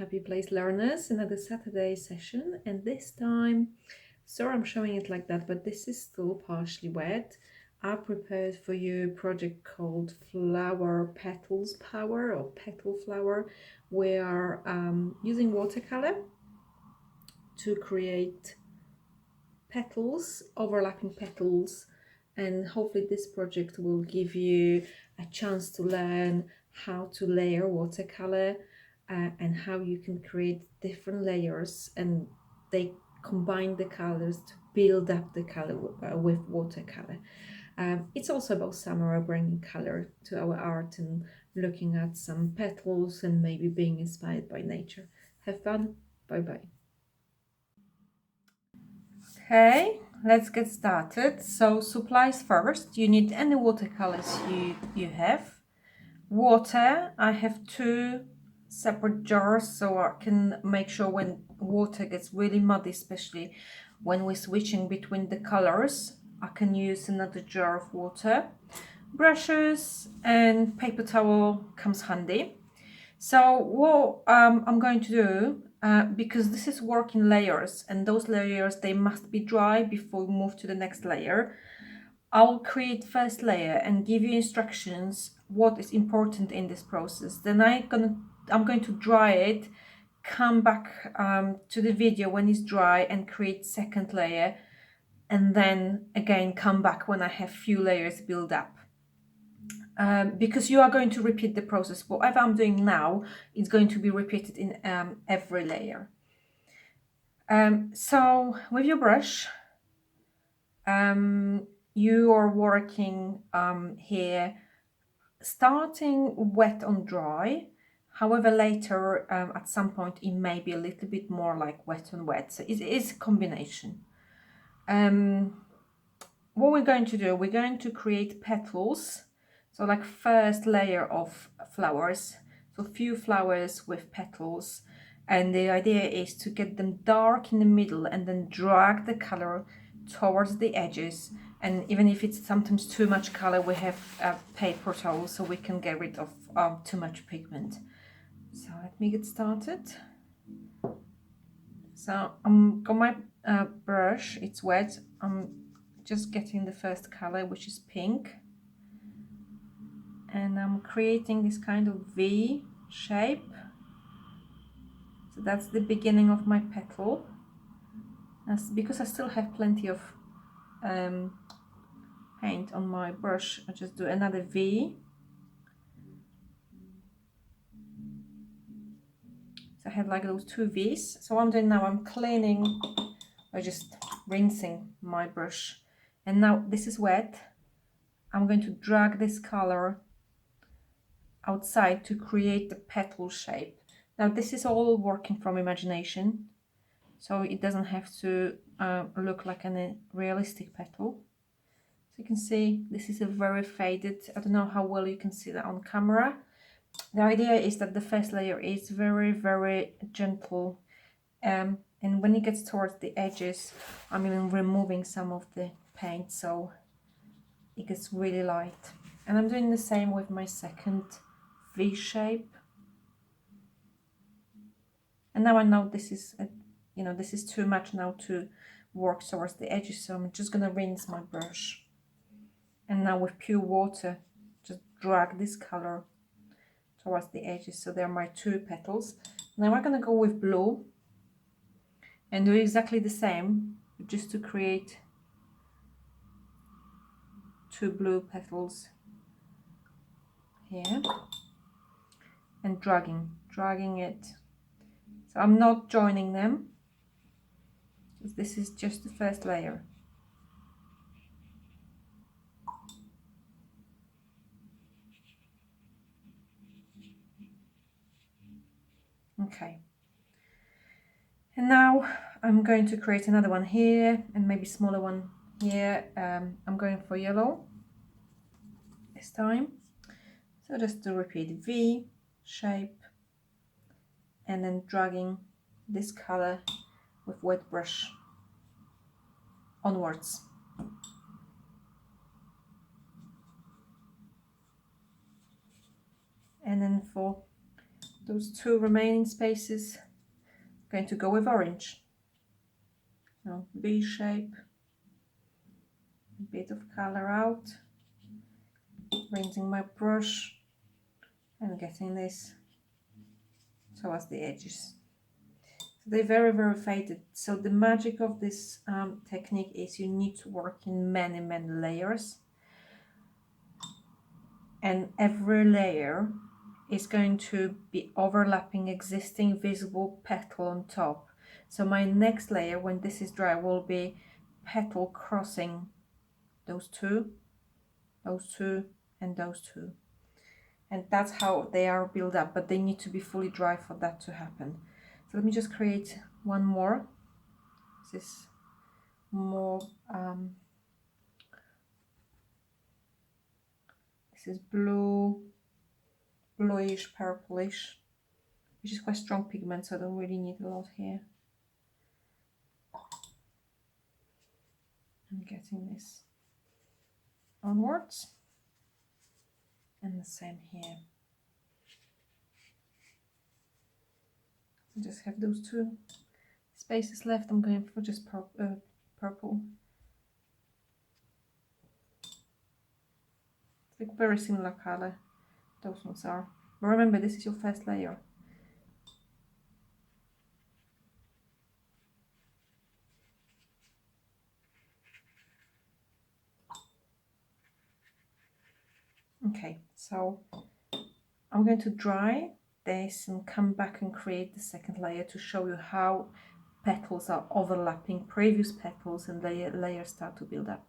JHP Place learners, another Saturday session, and this time, sorry I'm showing it like that, but this is still partially wet. I prepared for you a project called Petals Power or Petal Flower. We are using watercolor to create petals, overlapping petals, and hopefully this project will give you a chance to learn how to layer watercolor and how you can create different layers, and they combine the colors to build up the color with watercolor. It's also about summer, bringing color to our art and looking at some petals and maybe being inspired by nature. Have fun. Bye bye. Okay, let's get started. So supplies first. You need any watercolors you have. Water, I have 2 separate jars so I can make sure when water gets really muddy, especially when we're switching between the colors, I can use another jar of water. Brushes and paper towel comes handy. So what I'm going to do, because this is work in layers and those layers, they must be dry before we move to the next layer. I'll create first layer and give you instructions what is important in this process. Then I'm going to dry it, come back to the video when it's dry and create second layer, and then again come back when I have few layers build up. Because you are going to repeat the process. Whatever I'm doing now is going to be repeated in every layer. So with your brush, you are working here, starting wet on dry. However, later at some point it may be a little bit more like wet on wet. So it is a combination. What we're going to do, we're going to create petals. So like first layer of flowers. So few flowers with petals. And the idea is to get them dark in the middle and then drag the color towards the edges. And even if it's sometimes too much color, we have a paper towel so we can get rid of too much pigment. So let me get started. So I'm got my brush, it's wet. I'm just getting the first color, which is pink. And I'm creating this kind of V shape. So that's the beginning of my petal. That's because I still have plenty of paint on my brush. I just do another V. So I have like those 2 V's. So what I'm doing now, I'm cleaning by just rinsing my brush. And now this is wet. I'm going to drag this color outside to create the petal shape. Now this is all working from imagination, so it doesn't have to look like a realistic petal. So you can see this is a very faded, I don't know how well you can see that on camera. The idea is that the first layer is very, very gentle, and when it gets towards the edges, I'm even removing some of the paint so it gets really light. And I'm doing the same with my second V shape. And now I know this is, this is too much now to work towards the edges, so I'm just gonna rinse my brush. And now with pure water, just drag this color towards the edges. So they're my 2 petals. Now I'm gonna go with blue and do exactly the same, just to create 2 blue petals here, and dragging it. So I'm not joining them, because this is just the first layer. Okay. And now I'm going to create another one here and maybe smaller one here. I'm going for yellow this time. So just to repeat V shape and then dragging this color with wet brush onwards. And then for those 2 remaining spaces, I'm going to go with orange. So V shape, a bit of color out, rinsing my brush and getting this towards the edges. So they're very, very faded. So the magic of this technique is you need to work in many, many layers. And every layer is going to be overlapping existing visible petal on top. So my next layer, when this is dry, will be petal crossing those two, and those two. And that's how they are built up, but they need to be fully dry for that to happen. So let me just create one more. This is more, this is blue, bluish, purplish, which is quite strong pigment, so I don't really need a lot here. I'm getting this onwards, and the same here. I just have those 2 spaces left. I'm going for just purple. It's like very similar color, those ones are. But remember, this is your first layer. Okay, so I'm going to dry this and come back and create the second layer to show you how petals are overlapping previous petals and layers start to build up.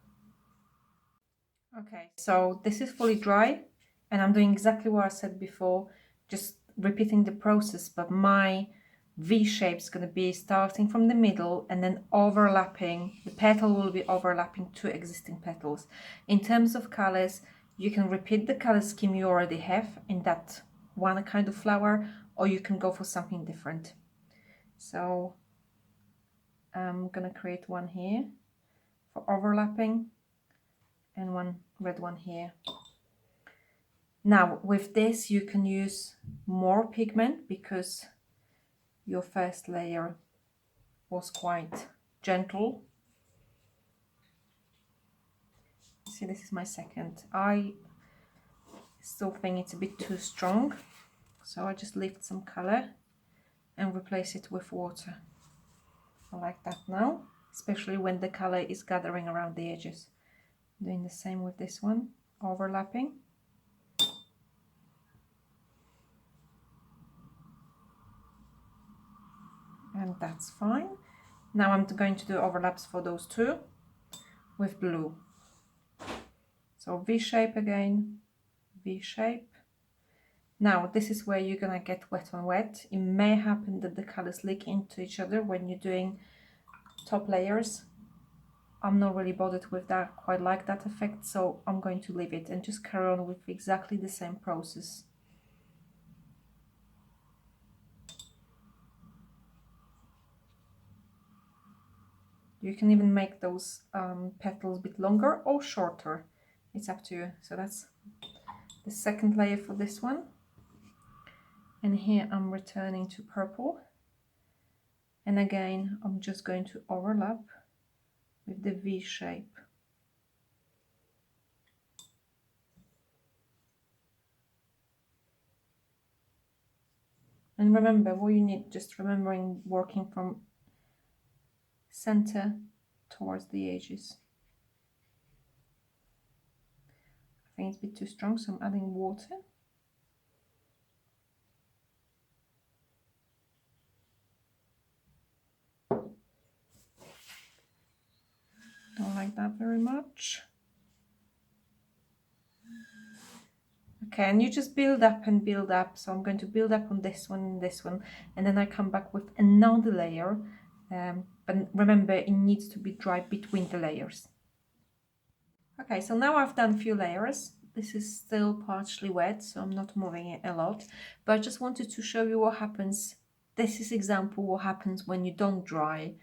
Okay, so this is fully dry and I'm doing exactly what I said before, just repeating the process, but my V shape is going to be starting from the middle and then overlapping. The petal will be overlapping 2 existing petals. In terms of colors, you can repeat the color scheme you already have in that one kind of flower, or you can go for something different. So I'm going to create one here for overlapping and one red one here. Now with this you can use more pigment because your first layer was quite gentle. See, this is my second. I still think it's a bit too strong, so I just lift some color and replace it with water. I like that now, especially when the color is gathering around the edges. Doing the same with this one, overlapping. And that's fine. Now I'm going to do overlaps for those 2 with blue. So V shape again, V shape. Now this is where you're gonna get wet on wet. It may happen that the colors leak into each other when you're doing top layers. I'm not really bothered with that, quite like that effect, so I'm going to leave it and just carry on with exactly the same process. You can even make those petals a bit longer or shorter. It's up to you. So that's the second layer for this one. And here I'm returning to purple. And again, I'm just going to overlap with the V shape. And remember, what you need, just remembering working from center towards the edges. I think it's a bit too strong, so I'm adding water. Don't like that very much. Okay, and you just build up and build up. So I'm going to build up on this one and this one, and then I come back with another layer. But remember, it needs to be dry between the layers. Okay, so now I've done a few layers. This is still partially wet, so I'm not moving it a lot. But I just wanted to show you what happens. This is example what happens when you don't dry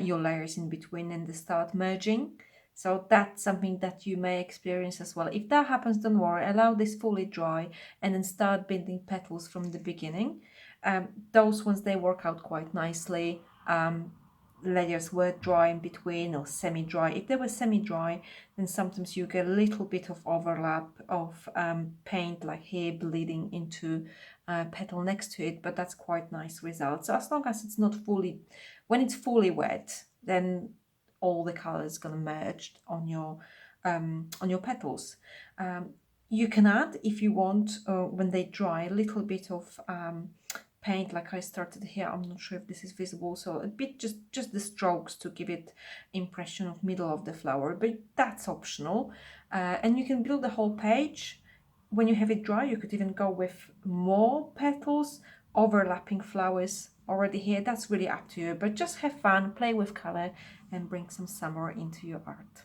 your layers in between and they start merging. So that's something that you may experience as well. If that happens, don't worry, allow this fully dry and then start bending petals from the beginning. Those ones, they work out quite nicely. Layers were dry in between or semi-dry. If they were semi-dry, then sometimes you get a little bit of overlap of paint, like here bleeding into petal next to it, but that's quite nice result. So as long as it's not fully, when it's fully wet, then all the colors gonna merge on your petals. You can add, if you want, when they dry, a little bit of paint, like I started here. I'm not sure if this is visible, so a bit, just the strokes to give it impression of middle of the flower, but that's optional. And you can build the whole page. When you have it dry, you could even go with more petals, overlapping flowers already here. That's really up to you, but just have fun, play with color, and bring some summer into your art.